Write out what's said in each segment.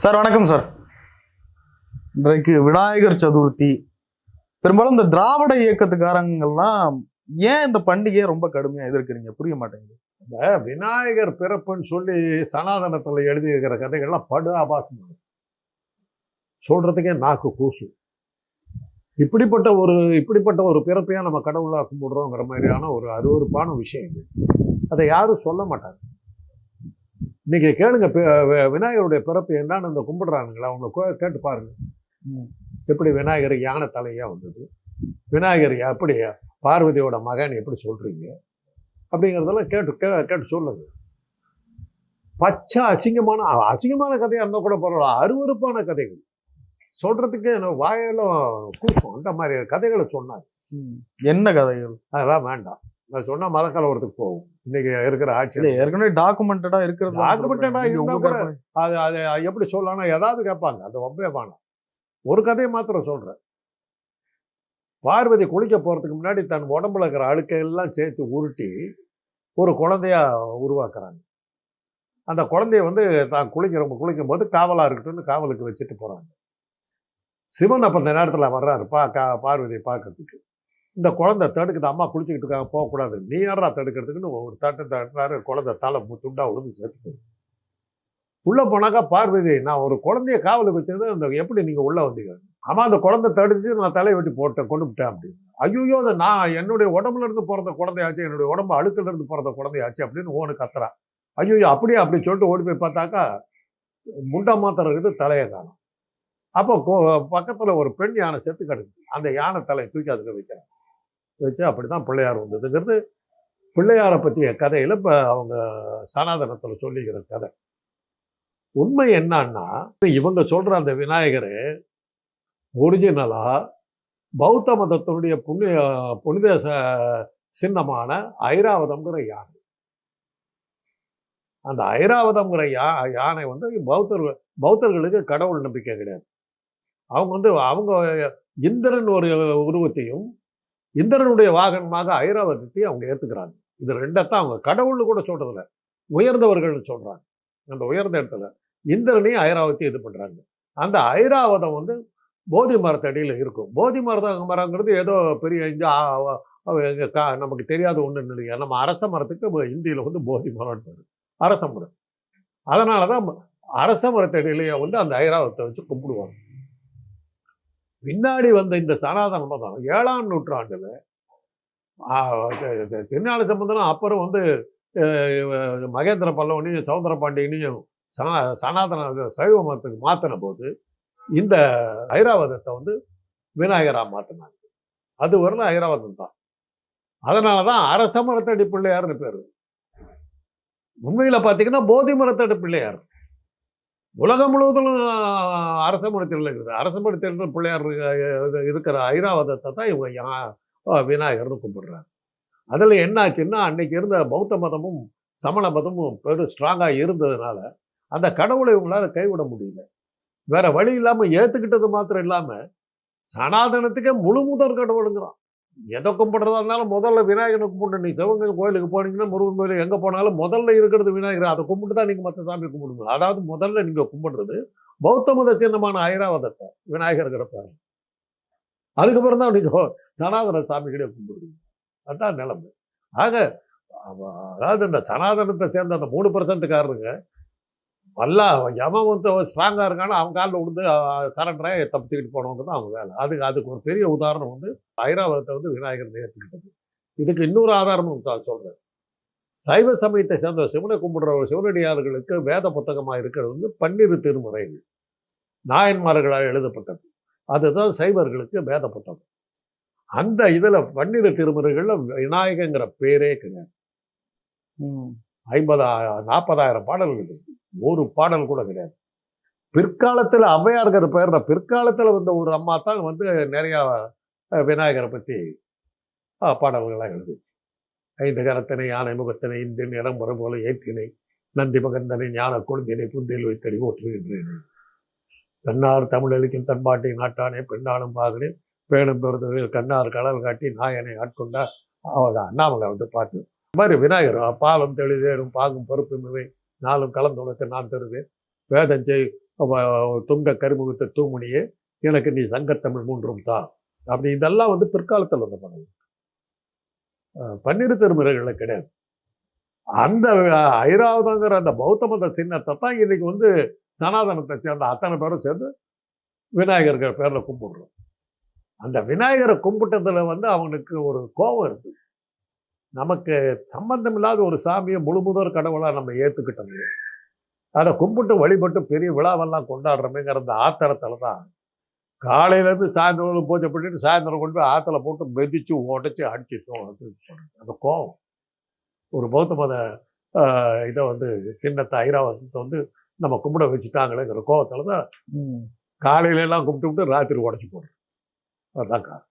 Sir வணக்கம் sir. இன்றைக்கு விநாயகர் சதுர்த்தி. பெரும்பாலும் இந்த திராவிட இயக்கத்துக்காரங்கள்லாம் ஏன் இந்த பண்டிகையை ரொம்ப கடுமையா எதிர்க்கிறீங்க? புரிய மாட்டேங்குது. இந்த விநாயகர் பிறப்புன்னு சொல்லி சனாதனத்தில் எழுதியிருக்கிற கதைகள்லாம் படு ஆபாசம் சொல்றதுக்கே நாக்கு கூசு. இப்படிப்பட்ட ஒரு பிறப்பையா நம்ம கடவுளாக கும்பிடுறோங்கிற மாதிரியான ஒரு அருவருப்பான விஷயம் இது. அதை யாரும் சொல்ல மாட்டாங்க. இன்னைக்கு கேளுங்க, விநாயகருடைய பிறப்பு என்னன்னு இந்த கும்பிடுறானுங்களா அவங்க கேட்டு பாருங்க. எப்படி விநாயகர் யானை தலையா வந்தது, விநாயகர் எப்படி பார்வதியோட மகன் எப்படி சொல்றீங்க அப்படிங்கிறதெல்லாம் கேட்டு சொல்லுங்க. பச்சை அசிங்கமான கதையா இருந்தால் கூட பரவாயில்ல, அருவருப்பான கதைகள் சொல்றதுக்கு எனக்கு வாயிலும் கூசம். அந்த மாதிரி கதைகளை சொன்னாங்க. என்ன கதைகள்? அதெல்லாம் வேண்டாம். நான் சொன்னா மத கலவரத்துக்கு போகும். இன்னைக்கு இருக்கிற ஆட்சியில் ஏற்கனவே டாக்குமெண்டடா இருக்கிறது. டாக்குமெண்டடா இருந்தா கூட அது எப்படி சொல்லலாம், ஏதாவது கேட்பாங்க. அந்த வம்பே வேணாம். ஒரு கதையை மாத்திரம் சொல்றேன். பார்வதி குளிக்க போறதுக்கு முன்னாடி தன் உடம்புல இருக்கிற அழுக்கையெல்லாம் சேர்த்து உருட்டி ஒரு குழந்தையா உருவாக்குறாங்க. அந்த குழந்தைய தான் குளிக்கும் போது காவலா இருக்கட்டும்னு காவலுக்கு வச்சுட்டு போறாங்க. சிவன் அப்ப அந்த நேரத்தில் வர்றாரு பார்வதியை பார்க்கறதுக்கு. இந்த குழந்தை தடுக்குது, அம்மா குளிச்சுக்கிட்டு இருக்காங்க, போகக்கூடாது, நீ யாரா தடுக்கிறதுக்குன்னு ஒரு தட்டுறாரு. குழந்தை தலை துண்டா விழுந்து சேர்த்து உள்ள போனாக்கா பார்வதி, நான் ஒரு குழந்தைய காவலுக்கு வச்சிருந்தேன், அந்த எப்படி நீங்க உள்ள வந்தீங்க? ஆமா, அந்த குழந்தை தடுத்து நான் தலையை வெட்டி கொண்டு விட்டேன் அப்படின்னு. ஐயோ, அதை நான் என்னுடைய உடம்புல இருந்து பிறந்த குழந்தையாச்சு, என்னுடைய உடம்பு அழுக்குல இருந்து பிறந்த குழந்தையாச்சு அப்படின்னு ஓனு கத்துறான். ஐயோ அப்படியே அப்படின்னு சொல்லிட்டு ஓடி போய் பார்த்தாக்கா முண்டா மாத்திரம் இருக்குது, தலையை காணும். அப்போ பக்கத்துல ஒரு பெண் யானை செத்து கிடக்கு. அந்த யானை தலையை தூக்கி அதுக்கு வைக்கிறான். வச்சு அப்படிதான் பிள்ளையார் வந்ததுங்கிறது பிள்ளையாரை பற்றிய கதையில இப்போ அவங்க சனாதனத்தில் சொல்லிக்கிற கதை. உண்மை என்னன்னா, இவங்க சொல்ற அந்த விநாயகர் ஒரிஜினலா பௌத்த மதத்தினுடைய புனித சின்னமான ஐராவதம்ங்கிற யானை. அந்த ஐராவதம்ங்கிற யானை பௌத்தர்களுக்கு கடவுள் நம்பிக்கை கிடையாது. அவங்க இந்திரன் ஒரு உருவத்தையும் இந்திரனுடைய வாகனமாக ஐராவதத்தையும் அவங்க ஏற்றுக்கிறாங்க. இது ரெண்டத்தான் அவங்க கடவுள்னு கூட சொல்றதில்ல, உயர்ந்தவர்கள்னு சொல்றாங்க. அந்த உயர்ந்த இடத்துல இந்திரனையும் ஐராவத்தையும் இது பண்றாங்க. அந்த ஐராவதம் போதி மரத்தடியில் இருக்கும். போதி மரங்கிறது ஏதோ பெரிய நமக்கு தெரியாத ஒன்று இல்லையா. நம்ம அரச மரத்துக்கு இந்தியில் போதி மரம்னு பேர், அரச மரம். அதனாலதான் அரச மரத்தடியிலேயே அந்த ஐராவதத்தை வச்சு கும்பிடுவாங்க. பின்னாடி வந்த இந்த சனாதன மதம் 7ஆம் நூற்றாண்டுல திருஞான சம்பந்தனும் அப்புறம் மகேந்திர பல்லவனையும் சௌந்தர பாண்டியனையும் சனாதன சைவ மதத்துக்கு மாற்றின போது இந்த ஐராவதத்தை விநாயகராக மாற்றினாங்க. அது வரல ஐராவதம் தான். அதனாலதான் அரச மரத்தடி பிள்ளையார்னு பேரு. உண்மையில பார்த்தீங்கன்னா போதி மரத்தடி பிள்ளையார். உலகம் முழுவதும் அரச மரத்தில் இருக்குது. அரச மரத்தில் பிள்ளையார் இருக்கிற ஐராவதத்தை தான் இவங்க விநாயகர்னு கும்பிடுறாங்க. அதில் என்ன ஆச்சுன்னா, அன்னைக்கு இருந்த பௌத்த மதமும் சமண மதமும் பெரும் ஸ்ட்ராங்காக இருந்ததுனால அந்த கடவுளை இவங்களால கைவிட முடியல. வேற வழி இல்லாமல் ஏற்றுக்கிட்டது மாத்திரம் இல்லாமல் சனாதனத்துக்கே முழு முதல் கடவுளுங்கிறான். எதை கும்பிடுறதா இருந்தாலும் முதல்ல விநாயகனை கும்பிட்டு. நீ சிவகங்கை கோயிலுக்கு போனீங்கன்னா, முருகன் கோயிலுக்கு எங்கே போனாலும் முதல்ல இருக்கிறது விநாயகர். அதை கும்பிட்டு தான் நீங்கள் மற்ற சாமி கும்பிடுங்க. அதாவது முதல்ல நீங்கள் கும்பிடுறது பௌத்த மத சின்னமான ஐராவதத்தை, விநாயகருங்கிற பேர். அதுக்கப்புறம் தான் நீங்கள் சனாதன சாமிகளே கும்பிடுவீங்க. அதுதான் நிலைமை. அதாவது இந்த சனாதனத்தை சேர்ந்த அந்த 3%காரருங்க நல்லா எவன் ஸ்ட்ராங்காக இருக்கானோ அவன் காலில் விழுந்து சரண்டராக தப்பிச்சுக்கிட்டு போனவங்க தான் அவங்க வேலை. அதுக்கு ஒரு பெரிய உதாரணம் ஐராவதத்தை விநாயகர் ஏற்றுக்கிட்டது. இதுக்கு இன்னொரு ஆதாரமும் சொல்கிறேன். சைவ சமயத்தை சேர்ந்த சிவனை கும்பிடுற சிவனடியார்களுக்கு வேத புத்தகமாக இருக்கிறது 12 திருமுறைகள் நாயன்மார்களால் எழுதப்பட்டது. அதுதான் சைவர்களுக்கு வேத புத்தகம். அந்த இதில் 12 திருமுறைகளில் விநாயகங்கிற பேரே கிடையாது. 40,000 பாடல்கள் இருக்குது, ஒரு பாடல் கூட கிடையாது. பிற்காலத்தில் ஔவையார்கிற பேர், பிற்காலத்தில் ஒரு அம்மா தான் நிறையா விநாயகரை பற்றி பாடல்கள்லாம் எழுதிச்சு. 5 கரத்தினை யானை முகத்தினை இந்தின் இளம்புற போல ஏற்றினை நந்தி மகந்தனை ஞான கொழுந்தினை புந்தில் வைத்தடி ஓற்றுகின்றேனே தன்னார் தமிழளிக்கும் தன்பாட்டை நாட்டானே பெண்ணாலும் பாகனே பேணும் பெருந்தொழில் கண்ணார் கடல் காட்டி நாயனை ஆட்கொண்டா அவதான் அண்ணாமலை பார்த்து. இந்த மாதிரி விநாயகர் பாலம் தெளிதேறும் பாகும் பொறுப்பு மிவை நாளும் கலந்துணக்கு நான் தருவேன் வேதஞ்செய் துங்க கருமுகத்தை தூமுனியே எனக்கு நீ சங்கத்தமிழ் மூன்றும் தா அப்படி இதெல்லாம் வந்து பிற்காலத்தில் வந்த படம். பன்னிரு திருமுறைகளில் கிடையாது. அந்த ஐராவதங்கிற அந்த பௌத்த மத சின்னத்தை தான் இன்னைக்கு வந்து சனாதனத்தை சேர்ந்த அத்தனை பேரும் சேர்ந்து விநாயகர்கள் பேரில் கும்பிடுறோம். அந்த விநாயகரை கும்பிட்டதில் வந்து அவனுக்கு ஒரு கோபம் இருக்குது. நமக்கு சம்பந்தம் இல்லாத ஒரு சாமியை முழுமுதற் கடவுளாக நம்ம ஏற்றுக்கிட்டோமே, அதை கும்பிட்டு வழிபட்டு பெரிய விழாவெல்லாம் கொண்டாடுறோமேங்கிற அந்த ஆத்திரத்தில் தான் காலையிலேருந்து சாயந்தரம் பூஜை பண்ணிட்டு சாயந்தரம் கொண்டு போய் ஆற்றுல போட்டு மெதிச்சு உடச்சி அடிச்சிட்டோம். அது அந்த கோபம் ஒரு பௌத்த மத இதை வந்து சின்னத்தை ஐராவதத்தை வந்து நம்ம கும்பிட வச்சுட்டாங்களேங்கிற கோபத்தில் தான் காலையிலலாம் கும்பிட்டு விட்டு ராத்திரி உடச்சி போடுறோம். அதுதான் காரணம்.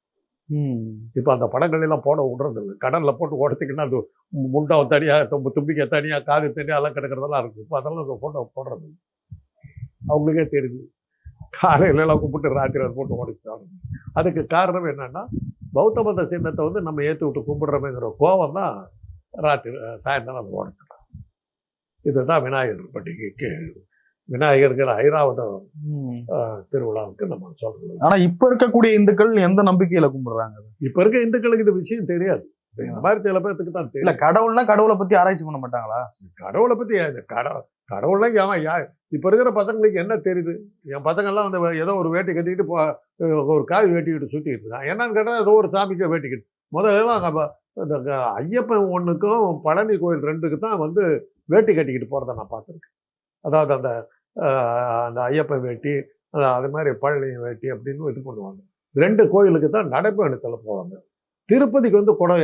இப்போ அந்த படங்கள் எல்லாம் போட விடுறது இல்லை. கடலில் போட்டு உடச்சிக்கின்னா அது முண்டம் தனியாக தும்பிக்கை தனியாக காது தனியாக எல்லாம் கிடக்கிறதெல்லாம் இருக்குது. இப்போ அதெல்லாம் அந்த ஃபோட்டோ போடுறது இல்லை. அவங்களுக்கே தெரியுது காலையிலலாம் கும்பிட்டு ராத்திரி அதை போட்டு உடச்சிட்டாங்க. அதுக்கு காரணம் என்னென்னா பௌத்த மத சின்னத்தை வந்து நம்ம ஏற்றி விட்டு கும்பிடுறோமேங்கிற கோபம் தான் ராத்திரி சாயந்தரம் அதை உடச்சிட்டாங்க. இதுதான் விநாயகர் பண்டிகைக்கு விநாயகர்கிற ஐராவதம் திருவிழாவுக்கு நம்ம சொல்றோம். ஆனா இப்ப இருக்கக்கூடிய இந்துக்கள் எந்த நம்பிக்கையில கும்பிடுறாங்க? இப்ப இருக்க இந்துக்களுக்கு இந்த விஷயம் தெரியாது. இந்த மாதிரி சில பேர்த்துக்கு தான் தெரியும். கடவுள்னா கடவுளை பத்தி ஆராய்ச்சி பண்ண மாட்டாங்களா? கடவுளை பத்தி கடவுள்லாம் இப்ப இருக்கிற பசங்களுக்கு என்ன தெரியுது? என் பசங்கள்லாம் வந்து ஏதோ ஒரு வேட்டி கட்டிக்கிட்டு ஒரு காவி வேட்டிக்கிட்டு சுத்திக்கிட்டு இருக்கான். என்னன்னு கேட்டால் ஏதோ ஒரு சாமிக்கு வேட்டிக்கிட்டு முதல்ல இந்த ஐயப்பன் ஒன்றுக்கும் பழனி கோயில் ரெண்டுக்கு தான் வந்து வேட்டி கட்டிக்கிட்டு போகிறத நான் பார்த்துருக்கேன். அதாவது அந்த அந்த ஐயப்பன் வேட்டி அது மாதிரி பழனி வேட்டி அப்படின்னு இது பண்ணுவாங்க. 2 கோயிலுக்கு தான் நடைப்பயணத்தில் போவாங்க. திருப்பதிக்கு வந்து கொடை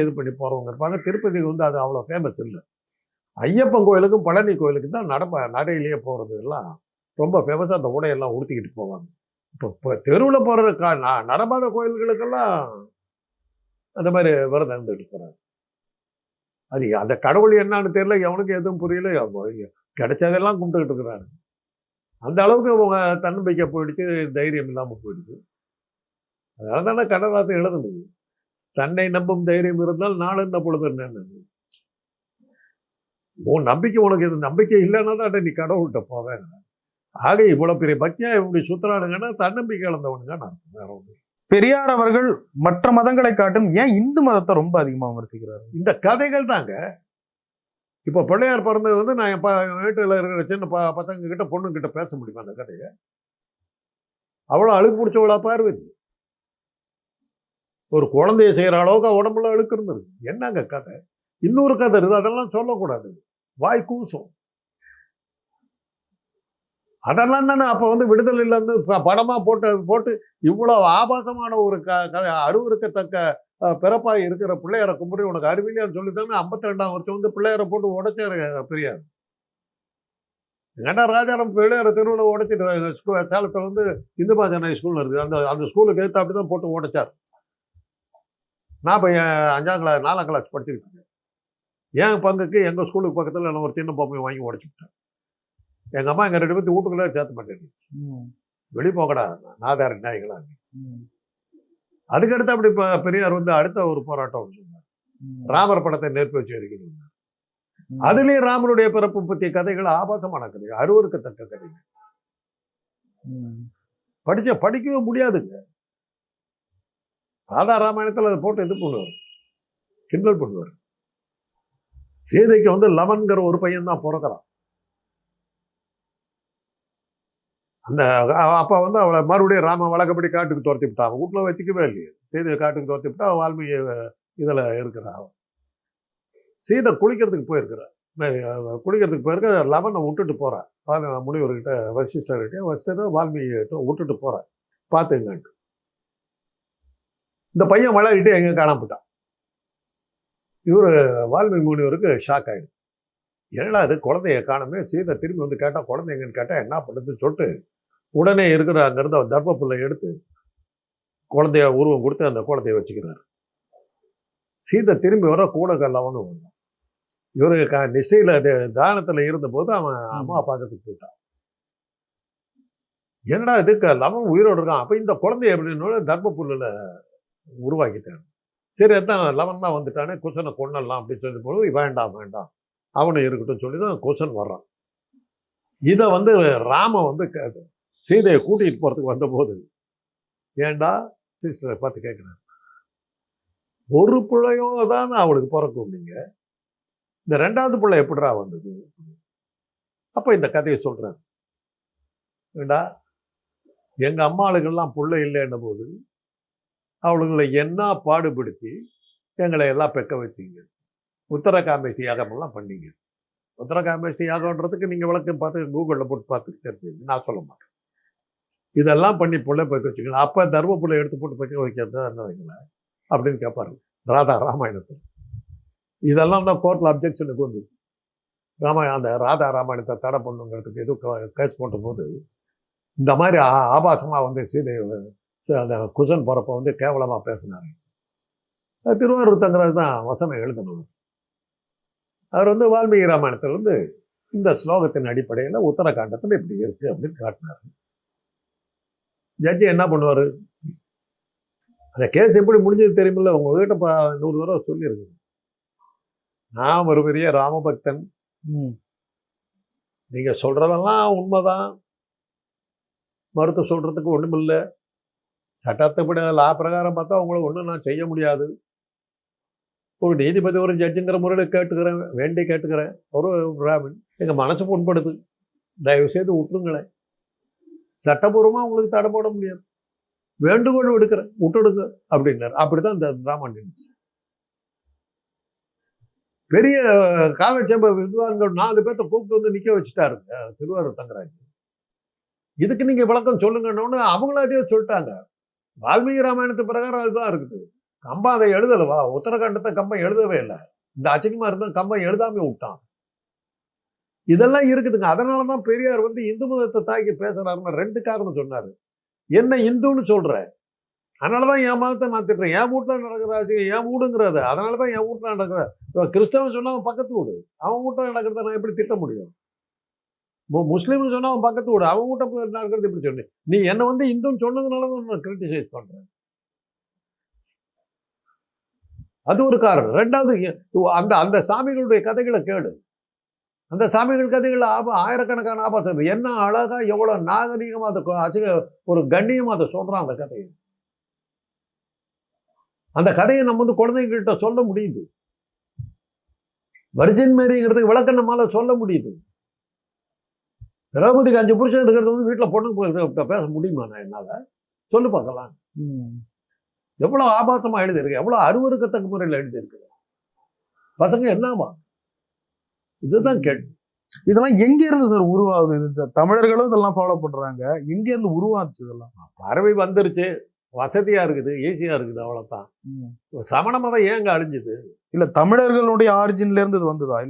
இது பண்ணி போகிறவங்க இருப்பாங்க. திருப்பதிக்கு வந்து அது அவ்வளோ ஃபேமஸ் இல்லை. ஐயப்பன் கோயிலுக்கும் பழனி கோயிலுக்கு தான் நடையிலேயே போகிறது எல்லாம் ரொம்ப ஃபேமஸாக அந்த உடையெல்லாம் உடுத்திக்கிட்டு போவாங்க. இப்போ தெருவில் போகிற நடமாத கோயில்களுக்கெல்லாம் அந்த மாதிரி விரதம் இருந்துட்டு போகிறாங்க. அது அந்த கடவுள் என்னன்னு தெரியல, எவனுக்கு எதுவும் புரியல, கிடைச்சதெல்லாம் கும்பிட்டுக்கிட்டு இருக்கிறாரு. அந்த அளவுக்கு அவங்க தன்னம்பிக்கை போயிடுச்சு, தைரியம் இல்லாமல் போயிடுச்சு. அதனால தானே கண்ணதாசன் எழுதுனது, தன்னை நம்பும் தைரியம் இருந்தால் நாளென்ன பொழுது என்னது. உன் நம்பிக்கை உனக்கு இது நம்பிக்கை இல்லைன்னா தான் நீ கடவுள்கிட்ட போவேன். ஆக இவ்வளோ பெரிய பக்தியா இப்படி சுற்றுறானுங்கன்னா தன்னம்பிக்கை இழந்தவனுங்க நான் வேற ஒன்று. பெரியார் அவர்கள் மற்ற மதங்களை காட்டும் ஏன் இந்து மதத்தை ரொம்ப அதிகமாக விமர்சிக்கிறார்? இந்த கதைகள் தாங்க. இப்போ பிள்ளையார் பிறந்தது வந்து நான் என் வீட்டில் இருக்கிற சின்ன பசங்க கிட்ட பொண்ணுங்கிட்ட பேச முடியுமா அந்த கதையை? அவ்வளோ அழுக்கு பிடிச்சவளா பார்வதி. ஒரு குழந்தைய செய்கிற அளவுக்கு உடம்புல அழுக்கு இருந்துருக்கு. என்னங்க கதை? இன்னொரு கதை இருக்குது, அதெல்லாம் சொல்லக்கூடாது, வாய் கூசும். அதெல்லாம் தானே அப்போ வந்து விடுதலையில் வந்து படமாக போட்டு இவ்வளோ ஆபாசமான ஒரு அருவருக்கத்தக்க பிறப்பாக இருக்கிற பிள்ளையாரை கும்பிட்டு உனக்கு அறிவில்லையான்னு சொல்லித்தானே 52ஆம் வருஷம் வந்து பிள்ளையாரை போட்டு உடைச்சாரு பெரியார். ஏன்னா ராஜாராம் பிள்ளையாரை தெருவில் உடைச்சிட்டு சேலத்தில் வந்து இந்து மகாஜன ஸ்கூல் இருக்குது, அந்த ஸ்கூலுக்கு எடுத்து அப்படி தான் போட்டு உடைச்சார். நான் இப்போ 4ஆம் கிளாஸ் படிச்சுக்கிட்டு இருக்கேன். என் பங்குக்கு எங்கள் ஸ்கூலுக்கு பக்கத்தில் நான் ஒரு சின்ன பொம்மையை வாங்கி உடைச்சிக்கிட்டேன். எங்கள் அம்மா எங்கள் 2 பேர்த்து வீட்டுக்குள்ளே சேர்த்து மாட்டேன், வெளியே போகடா நாதார நாய்களா. அதுக்கடுத்து அப்படி இப்போ பெரியார் வந்து அடுத்த ஒரு போராட்டம் சொன்னார், ராமர் படத்தை நெருப்பு வச்சு எரிக்கணும். அதுலேயும் ராமனுடைய பிறப்பு பற்றிய கதைகள் ஆபாசமான கதைகள், அருவருக்கத்தக்க கதைகள். படிக்கவே முடியாதுங்க. ராதா ராமாயணத்தில் அதை போட்டு இது பண்ணுவார், கிண்டல் பண்ணுவார். சீதைக்கு வந்து லவன்கிற ஒரு பையன் தான் பிறக்கிறான். அந்த அப்போ வந்து அவளை மறுபடியும் ராம வழக்கப்படி காட்டுக்கு துரத்தி விட்டா. அவன் வீட்டில் வச்சுக்கவே இல்லையே. சீதையை காட்டுக்கு துரத்தி விட்டா வால்மீகி இதில் இருக்கிறா. சீதை குளிக்கிறதுக்கு போயிருக்க லவனை விட்டுட்டு போகிறான். முனிவர்கிட்ட வசிஷ்டர் வால்மீகிட்ட விட்டுட்டு போகிறான் பார்த்துங்கன்ட்டு. இந்த பையன் விளையாடிட்டு எங்கே காணாமட்டான். இவர் வால்மீகி முனிவருக்கு ஷாக் ஆகிடும். ஏன்னா அது குழந்தைய காணமே. சீதை திரும்பி வந்து கேட்டால் குழந்தை எங்கன்னு கேட்டால் என்ன பண்ணுறதுன்னு சொல்லிட்டு உடனே இருக்கிற அங்கேருந்து அவர் தர்ப்பப்புல்லை எடுத்து குழந்தைய உருவம் கொடுத்து அந்த குழந்தைய வச்சுக்கிறார். சீதை திரும்பி வர கூட கல்லவனு வந்தான். இவருக்கு நிஷ்டையில் தானத்தில் இருந்தபோது அவன் அம்மா பார்க்கறதுக்கு போயிட்டான். என்னடா இதுக்கு லவன் உயிரோடு இருக்கான், அப்போ இந்த குழந்தைய எப்படின்னு தர்ப்பப்புல்லில் உருவாக்கிட்டான். சரி அதான் லவன் தான் வந்துட்டானே, குசனை கொன்னலாம் அப்படின்னு சொல்லி போது வேண்டாம் அவனு இருக்கட்டும் சொல்லி தான் குசன் வர்றான். இதை வந்து ராம வந்து சீதையை கூட்டிகிட்டு போகிறதுக்கு வந்தபோது, ஏண்டா சிஸ்டரை பார்த்து கேட்குறாரு, ஒரு பிள்ளையோ தான் அவளுக்கு பிறக்கும், நீங்கள் இந்த 2வது பிள்ளை எப்படிடா வந்தது? அப்போ இந்த கதையை சொல்கிறார். ஏண்டா எங்கள் அம்மாளுக்கெல்லாம் பிள்ளை இல்லைன்ன போது அவளுங்களை என்ன பாடுபடுத்தி எங்களை எல்லாம் பெக்க வச்சிங்க, உத்தரகாமேஷ்டி யாகமெல்லாம் பண்ணீங்க. உத்தரகாமேஷ்டி யாகம்ன்றதுக்கு நீங்கள் விளக்கம் பார்த்து கூகுளில் போட்டு பார்த்துட்டு தெரிஞ்சுங்க, நான் சொல்ல மாட்டேன். இதெல்லாம் பண்ணி பிள்ளை பெக்க வச்சுக்கலாம். அப்போ தர்ம பிள்ளை எடுத்து போட்டு பெக்க வைக்கிறது என்ன வைக்கல அப்படின்னு கேட்பாரு ராதா ராமாயணத்தில். இதெல்லாம் தான் கோர்ட்டில் அப்ஜெக்ஷனுக்கு வந்து அந்த ராதா ராமாயணத்தை தடை பண்ணுங்கிறதுக்கு எதுவும் கேஸ் போட்ட போது இந்த மாதிரி ஆபாசமாக வந்து சீதை அந்த குசன் போகிறப்ப வந்து கேவலமாக பேசினார். திருவாரூர் தங்கராஜ் தான் வசனம் எழுதணும். அவர் வந்து வால்மீகி ராமாயணத்தில் வந்து இந்த ஸ்லோகத்தின் அடிப்படையில் உத்தரகாண்டத்தில் இப்படி இருக்கு அப்படின்னு காட்டினார். ஜட்ஜி என்ன பண்ணுவார்? அந்த கேஸ் எப்படி முடிஞ்சது தெரியுமில்ல, உங்ககிட்ட 100 தடவை சொல்லியிருக்கு. நான் ஒரு பெரிய ராமபக்தன், நீங்க சொல்றதெல்லாம் உண்மைதான், மறுத்து சொல்றதுக்கு ஒண்ணுமில்லை, சட்டத்தைப்படி லா பிரகாரம் பார்த்தா உங்களை ஒன்றும் நான் செய்ய முடியாது. ஒரு நீதிபதி ஒரு ஜட்ஜுங்கிற முறையில் கேட்டுக்கிறேன், வேண்டி கேட்டுக்கிறேன். ஒரு பிராமின் எங்கள் மனசு புண்படுது, தயவு செய்து விட்டுருங்களேன். சட்டபூர்வமாக உங்களுக்கு தடை போட முடியாது, வேண்டுகோள் விடுக்கிறேன், விட்டுடுங்க அப்படின்னாரு. அப்படிதான் இந்த டிராமா நின்றுச்சு. பெரிய காவல்சேம்பர் வித்வான்கள் 4 பேர்த்த கூப்பிட்டு வந்து நிற்க வச்சுட்டாருங்க திருவாரூர் தங்கராஜ். இதுக்கு நீங்க விளக்கம் சொல்லுங்கன்னு அவங்களாட்டே சொல்லிட்டாங்க. வால்மீகி ராமாயணத்து பிரகாரம் அதுதான் இருக்குது. கம்பம் அதை எழுதலவா, உத்தரகாண்டத்தை கம்பம் எழுதவே இல்லை. இந்த அச்சகமா இருந்தா கம்பம் எழுதாம விட்டான். இதெல்லாம் இருக்குதுங்க. அதனாலதான் பெரியார் வந்து இந்து மதத்தை தாக்கி பேசுறாருன்னு 2 காரணம் சொன்னாரு. என்ன இந்துன்னு சொல்ற, அதனாலதான் என் மதத்தை நான் திட்டுறேன். என் வீட்டில் நடக்கிற ஆட்சியம் என் வீடுங்கிறது, அதனாலதான் என் வீட்டில் நடக்கிற. கிறிஸ்தவன் சொன்னா அவன் பக்கத்து வீடு, அவன் வீட்டில் நடக்கிறத நான் எப்படி திட்ட முடியும்? முஸ்லீம்னு சொன்னா அவன் பக்கத்து வீடு, அவன் வீட்டை நடக்கிறது எப்படி சொன்னேன்? நீ என்னை வந்து இந்துன்னு சொன்னதுனாலதான் நான் கிரிட்டிசைஸ் பண்றேன். அது ஒரு காரணம். 2வது, அந்த அந்த சாமிகளுடைய கதைகளை கேடு. அந்த சாமிகள் கதைகள் ஆயிரக்கணக்கான ஆபாசம். என்ன அழகா எவ்வளவு நாகரீகமா அதை ஒரு கண்ணியமா அதை சொல்றான். அந்த கதையை நம்ம வந்து குழந்தைங்கள்கிட்ட சொல்ல முடியுது. வர்ஜின் மேரிங்கிறதுக்கு விளக்கம் நம்மளால சொல்ல முடியுது. திரௌபதிக்கு 5 புருஷன் இருக்கிறது வந்து வீட்டில் பொண்ணு பேச முடியுமா? நான் என்னால சொல்லு பார்க்கலாம். எவ்வளவு ஆபாசமா எழுதியிருக்கு, எவ்வளவு அருவருக்கத்தக்க முறையில் எழுதியிருக்கு. பசங்க என்னவா? இதுதான் கேள்வி. இதெல்லாம் எங்க இருந்து சார் உருவாகுது? இது தமிழர்களும் இதெல்லாம் ஃபாலோ பண்றாங்க. எங்க இருந்து உருவாச்சு இதெல்லாம்? பறவை வந்துருச்சு, வசதியா இருக்குது, ஈஸியா இருக்குது, அவ்வளவுதான். சமண மதம் ஏங்க அழிஞ்சுது? இல்ல தமிழர்களுடைய ஆரிஜின்ல இருந்து இது வந்ததா?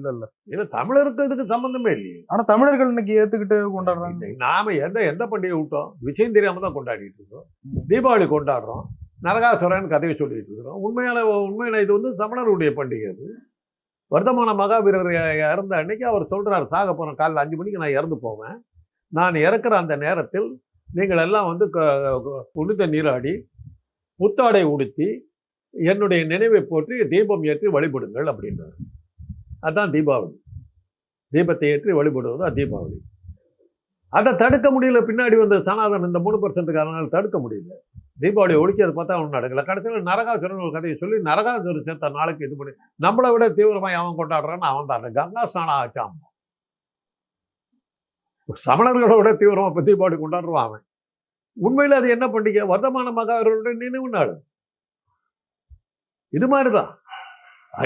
இல்ல தமிழருக்கு இதுக்கு சம்பந்தமே இல்லையே. ஆனா தமிழர்கள் இன்னைக்கு ஏத்துக்கிட்டு கொண்டாடுறாங்க. நாம எந்த பண்டிகை விட்டோம்? விஷயம் தெரியாம தான் கொண்டாடிட்டு இருக்கோம். தீபாவளி கொண்டாடுறோம், நரகாசுரன் கதையை சொல்லிட்டு இருக்கிறோம். உண்மையில இது வந்து சமணருடைய பண்டிகை. அது வர்த்தமான மகாவீரர் இறந்த அன்னைக்கு அவர் சொல்றாரு, சாக போன காலைல 5 மணிக்கு நான் இறந்து போவேன். நான் இறக்குற அந்த நேரத்தில் நீங்கள் எல்லாம் வந்து புனித நீராடி புத்தாடை உடுத்தி என்னுடைய நினைவை போற்றி தீபம் ஏற்றி வழிபடுங்கள் அப்படின்றாரு. அதுதான் தீபாவளி. தீபத்தை ஏற்றி வழிபடுவது தான் தீபாவளி. அதை தடுக்க முடியல. பின்னாடி வந்து சனாதனம் இந்த 3% அதனால தடுக்க முடியல. தீபாவளி ஒழிக்கிறது பார்த்தா அவன் நடக்கல. கடைசியில் நரகாசுரன் ஒரு கதையை சொல்லி நரகாசுரன் சேர்த்த நாளுக்கு இது பண்ணி நம்மளை விட தீவிரமாக அவன் கொண்டாடுறான்னு அவன் தான் கங்கா ஸ்நானம் ஆச்சான். சமணர்களை விட தீவிரமாக இப்போ தீபாவளி கொண்டாடுறான் அவன். உண்மையில் அது என்ன பண்டிகை? வர்த்தமான மகாவீரருடைய நினைவு நாள். இது மாதிரிதான்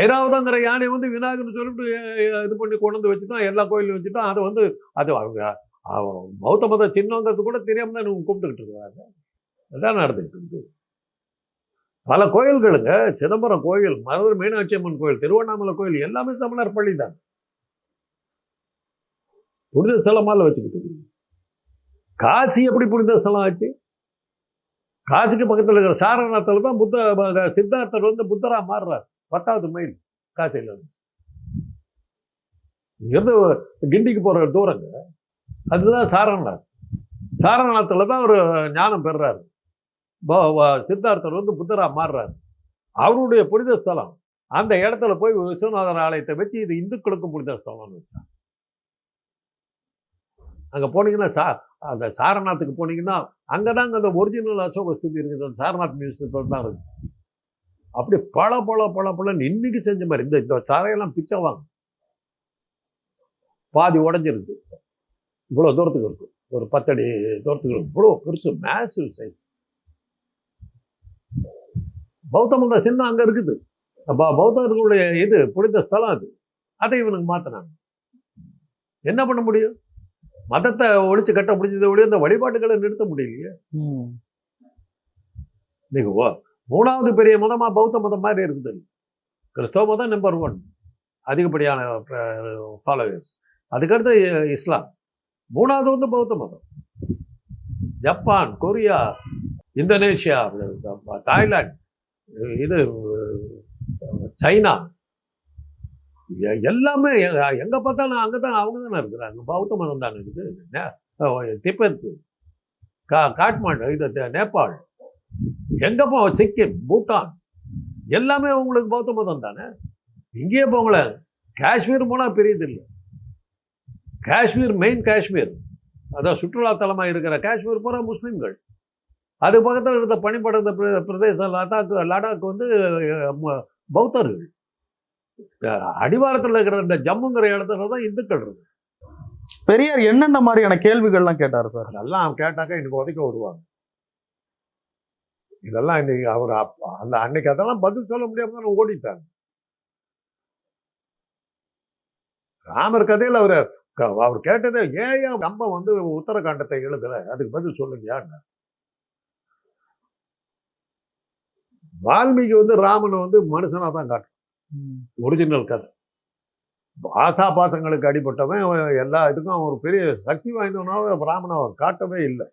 ஐராவதங்கிற யானை வந்து விநாயகர்னு சொல்லிட்டு இது பண்ணி கொண்டு வந்து வச்சுட்டான், எல்லா கோயிலையும் வச்சுட்டான். அதை வந்து அது அவங்க பௌத்த மத சின்னங்கிறது கூட தெரியாம தான் கூப்பிட்டுக்கிட்டு இருக்கிறாங்க. அதான் நடந்துக்கிட்டு இருக்கு. பல கோயில்களுங்க, சிதம்பரம் கோயில், மதுரை மீனாட்சி அம்மன் கோயில், திருவண்ணாமலை கோயில் எல்லாமே சமணர் பள்ளி தான். புனித ஸ்தலமால வச்சுக்கிட்டு இருக்கு. காசி எப்படி புனித ஸ்தலம் ஆச்சு? காசிக்கு பக்கத்தில் இருக்கிற சாரநாத்தில் தான் சித்தார்த்தர் வந்து புத்தரா மாறுறார். 10வது மைல் காசியில் இருந்து இங்கிருந்து கிண்டிக்கு போற தூரங்க. அதுதான் சாரநாத். சாரநாத்தில் தான் ஒரு ஞானம் பெறுறாரு. சித்தார்த்தர் வந்து புத்தரா மாறுறாரு. அவருடைய புனித ஸ்தலம் அந்த இடத்துல போய் விஸ்வநாதர் ஆலயத்தை வச்சு இது இந்துக்களுக்கும் புனித ஸ்தலம்னு வச்சாங்க. அங்கே போனீங்கன்னா அந்த சாரநாத்துக்கு போனீங்கன்னா அங்கே தாங்க அந்த ஒரிஜினல் அசோக ஸ்தூபி இருக்குது. அந்த சாரநாத் மியூசியத்தில் தான் இருக்குது. அப்படி பல இன்னைக்கு செஞ்ச மாதிரி இந்த சாரையெல்லாம் பிச்சை வாங்க பாதி உடஞ்சிருக்கு. இவ்வளோ தூரத்துக்கு இருக்கும், ஒரு 10 அடி தூரத்துக்கு இவ்வளோ பெருசு, மேசிவ் சைஸ். பௌத்த மதம் சின்ன அங்கே இருக்குது. பௌத்தர்களுடைய இது புனித ஸ்தலம் அது. அதை இவனுக்கு மாற்றினாங்க. என்ன பண்ண முடியும்? மதத்தை ஒழிச்சு கட்ட முடிஞ்சதை ஒழிய அந்த வழிபாட்டுகளை நிறுத்த முடியலையே. நீங்க 3வது பெரிய மதமா பௌத்த மதம் மாதிரி இருக்குது. கிறிஸ்தவ மதம் நம்பர் 1, அதிகப்படியான ஃபாலோவர்ஸ். அதுக்கடுத்து இஸ்லாம், 3வது வந்து பௌத்த மதம். ஜப்பான், கொரியா, இந்தோனேஷியா, தாய்லாந்து, இது சைனா, எல்லாமே எங்க பார்த்தாலும் அங்கதான் அவங்க தானே இருக்கிறாங்க. பௌத்த மதம் தானே இருக்குது. திபெத், காட்மாண்டு, இது நேபாள், எங்கப்போ சிக்கிம், பூட்டான், எல்லாமே உங்களுக்கு பௌத்த மதம் தானே. இங்கேயே போங்களேன், காஷ்மீர் போனால் பெரியது இல்லை. காஷ்மீர், மெயின் காஷ்மீர், அதான் சுற்றுலாத்தலமாக இருக்கிற காஷ்மீர் பூரா முஸ்லீம்கள். அது பக்கத்தில் இருந்த பனிப்படந்த பிரதேசம் லடாக் வந்து பௌத்தர்கள். அடிவாரத்தில் இருக்கிற இந்த ஜம்முங்கிற இடத்துல தான் இந்துக்கள் இருக்கு. பெரியார் என்னென்ன மாதிரியான கேள்விகள்லாம் கேட்டாரு சார்? அதெல்லாம் கேட்டாக்கா இன்னைக்கு உதைக்க வருவாங்க. இதெல்லாம் இன்னைக்கு அவர் அந்த அன்னைக்கு அதெல்லாம் பதில் சொல்ல முடியாம தான் ஓடிட்டாங்க. ராமர் கதையில் அவர் கேட்டதே, ஏன் கம்ப வந்து உத்தரகாண்டத்தை எழுதல, அதுக்கு பதில் சொல்லுங்க. வால்மீகி வந்து ராமனை வந்து மனுஷனா தான் காட்டும். ஒரிஜினல் கதை. ஆசா பாசங்களுக்கு அடிபட்டவன், எல்லா இதுக்கும் ஒரு பெரிய சக்தி வாய்ந்தவனாக ராமனை காட்டவே இல்லை.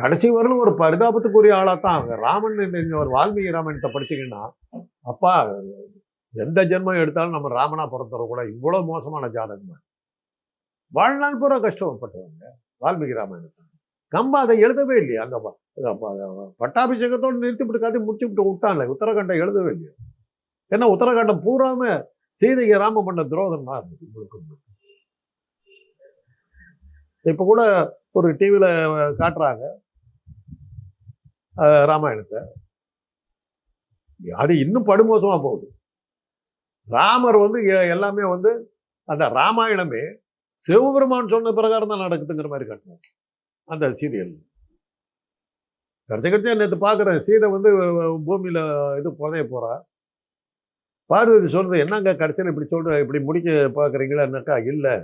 கடைசி வரலும் ஒரு பரிதாபத்துக்குரிய ஆளாக தான் ராமன். ஒரு வால்மீகி ராமாயணத்தை படிச்சிங்கன்னா, அப்பா எந்த ஜென்மம் எடுத்தாலும் நம்ம ராமனா பிறந்தவர இவ்வளோ மோசமான ஜாதகம். வாழ்நாள் பூரா கஷ்டப்பட்டவங்க வால்மீகி ராமாயணத்தை. கம்பா அதை எழுதவே இல்லையா? அந்த பட்டாபிஷேகத்தோடு நிறுத்திவிட்டு கதை முடிச்சுவிட்டு விட்டான்ல, உத்தரகாண்டம் எழுதவே இல்லையா? ஏன்னா உத்தரகாண்டம் பூராம சீதைக்கு ராம பண்ண துரோகம் தான் இருந்துச்சு. இப்ப கூட ஒரு டிவியில காட்டுறாங்க ராமாயணத்தை. அது இன்னும் படுமோசமா போகுது. ராமர் வந்து எல்லாமே வந்து அந்த ராமாயணமே சிவபெருமான் சொன்ன பிரகாரம் தான் நடக்குதுங்கிற மாதிரி காட்டுறாங்க அந்த சீரியல். கடைசி நேற்று பார்க்குறேன், சீதை வந்து பூமியில் இது புதைய போகிறா. பார்வதி சொல்கிறது, என்னங்க கடைசியில் இப்படி இப்படி முடிக்க பார்க்குறீங்களான்னாக்கா, இல்லை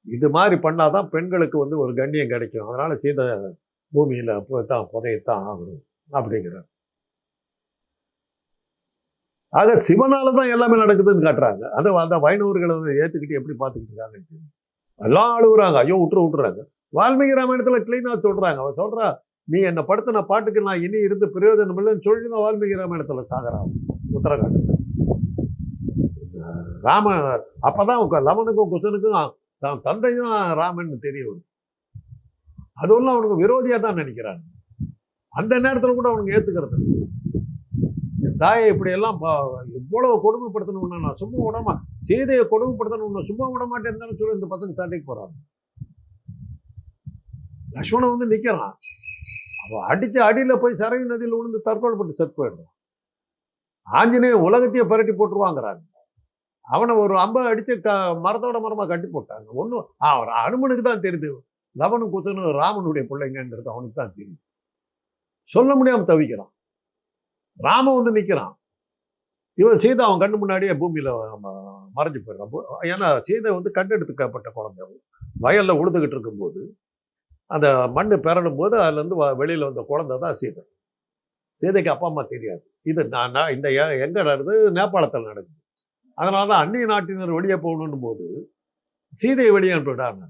இது மாதிரி பண்ணாதான் பெண்களுக்கு வந்து ஒரு கண்ணியம் கிடைக்கும், அதனால் சீதை பூமியில் தான் புதையத்தான் ஆகணும் அப்படிங்கிறார். ஆக சிவனால தான் எல்லாமே நடக்குதுன்னு காட்டுறாங்க. அந்த வைணவர்களை வந்து ஏற்றுக்கிட்டு எப்படி பார்த்துக்கிட்டு இருக்காங்க, எல்லாம் அழுகுறாங்க, ஐயோ விட்டுறாங்க. வால்மீகி ராமாயணத்தில் கிளீனாக சொல்கிறாங்க. அவன் சொல்கிறா, நீ என்னை படுத்தின பாட்டுக்கு நான் இனி இருந்து பிரயோஜனம் இல்லைன்னு சொல்லி தான் வால்மீகி ராமாயணத்தில் சாகிறான் உத்தரகாண்டத்தில். அப்பதான் லவனுக்கும் குசனுக்கும் தான் தந்தை தான் ராமன் தெரிய வரும். அது ஒன்றும் அவனுக்கு விரோதியாக தான் நினைக்கிறாங்க. அந்த நேரத்தில் கூட அவனுக்கு ஏற்றுக்கிறது. தாயை இப்படி எல்லாம் இவ்வளவு கொடுமைப்படுத்தணும்னா நான் சும்மா விடாம, சீதையை கொடுமைப்படுத்தணும்னா சும்மா விட மாட்டேன்னு சொல்லி இந்த பசங்க சண்டைக்கு போறாங்க. லக்ஷ்மணன் வந்து நிற்கிறான், அவன் அடிச்ச அடியில் போய் சரவி நதியில் விழுந்து தற்கொலை பண்ணி செத்து போயிடுறான். ஆஞ்சநேயர் உலகத்தையே பரட்டி போட்டுருவாங்கிறாங்க. அவனை ஒரு அம்பை அடிச்சு மரத்தோட மரமா கட்டி போட்டாங்க. ஒன்றும் அனுமனுக்கு தான் தெரியுது லவனும் குசனும் ராமனுடைய பிள்ளைங்கிறது அவனுக்கு தான் தெரியும். சொல்ல முடியாம தவிக்கிறான். ராமன் வந்து நிற்கிறான், இவன் சீதை அவன் கண்ணு முன்னாடியே பூமியில மறைஞ்சு போயிடுறான். ஏன்னா சீதை வந்து கண்டெடுத்துக்கப்பட்ட குழந்தை. வயல்ல உழுதுகிட்டு இருக்கும்போது அந்த மண்ணு பெறணும் போது அதுலேருந்து வெளியில் வந்த குழந்தை தான் சீதை. சீதைக்கு அப்பா அம்மா தெரியாது. இது இந்த எங்கே நடக்குது, நேபாளத்தில் நடக்குது. அதனால தான் அந்நிய நாட்டினர் வெளியே போகணும் போது சீதையை வெளியே அனுப்பிவிட்டாங்க.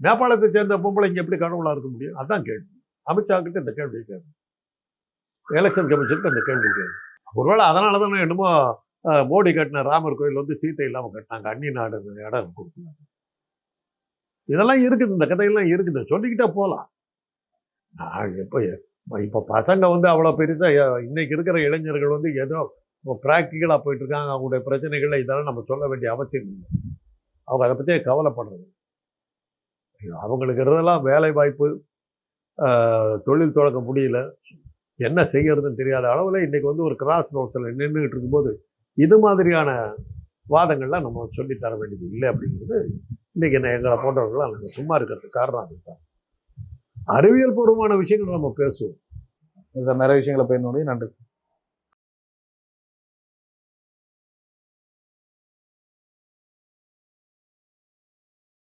நேபாளத்தை சேர்ந்த பொம்பளை இங்கே எப்படி கடவுளாக இருக்க முடியும்? அதுதான் கேள்வி. அமித்ஷா கிட்ட இந்த கேள்வி கேட்கு, எலெக்ஷன் கமிஷனுக்கு இந்த கேள்வி கேட்கு. ஒருவேளை அதனால தான் என்னமோ மோடி கட்டின ராமர் கோயில் வந்து சீத்தை இல்லாமல் கட்டினாங்க, அந்நிய நாடு இடம் கொடுக்குறாங்க. இதெல்லாம் இருக்குது, இந்த கதையெல்லாம் இருக்குது, சொல்லிக்கிட்டே போகலாம். இப்போ பசங்க வந்து அவ்வளோ பெருசாக இன்னைக்கு இருக்கிற இளைஞர்கள் வந்து ஏதோ ப்ராக்டிக்கலாக போயிட்டு இருக்காங்க. அவங்களுடைய பிரச்சனைகளை இதெல்லாம் நம்ம சொல்ல வேண்டிய அவசியம் இல்லை. அவங்க அதை பற்றியே கவலைப்படுறது. அவங்களுக்கு இருந்தெல்லாம் வேலை வாய்ப்பு, தொழில் தொடங்க முடியல, என்ன செய்யறதுன்னு தெரியாத அளவில் இன்னைக்கு வந்து ஒரு கிராஸ் ரோட்ஸில் நின்றுக்கிட்டு இருக்கும்போது இது மாதிரியான வாதங்கள்லாம் நம்ம சொல்லி தர வேண்டியது இல்லை அப்படிங்கிறது இன்னைக்கு எங்களை போன்றவர்களாம் நாங்கள் சும்மா இருக்கிறதுக்கு காரணம் அதுதான். அறிவியல் பூர்வமான விஷயங்கள் நம்ம பேசுவோம். சார் நிறைய விஷயங்களை பேசணும். நன்றி சார்.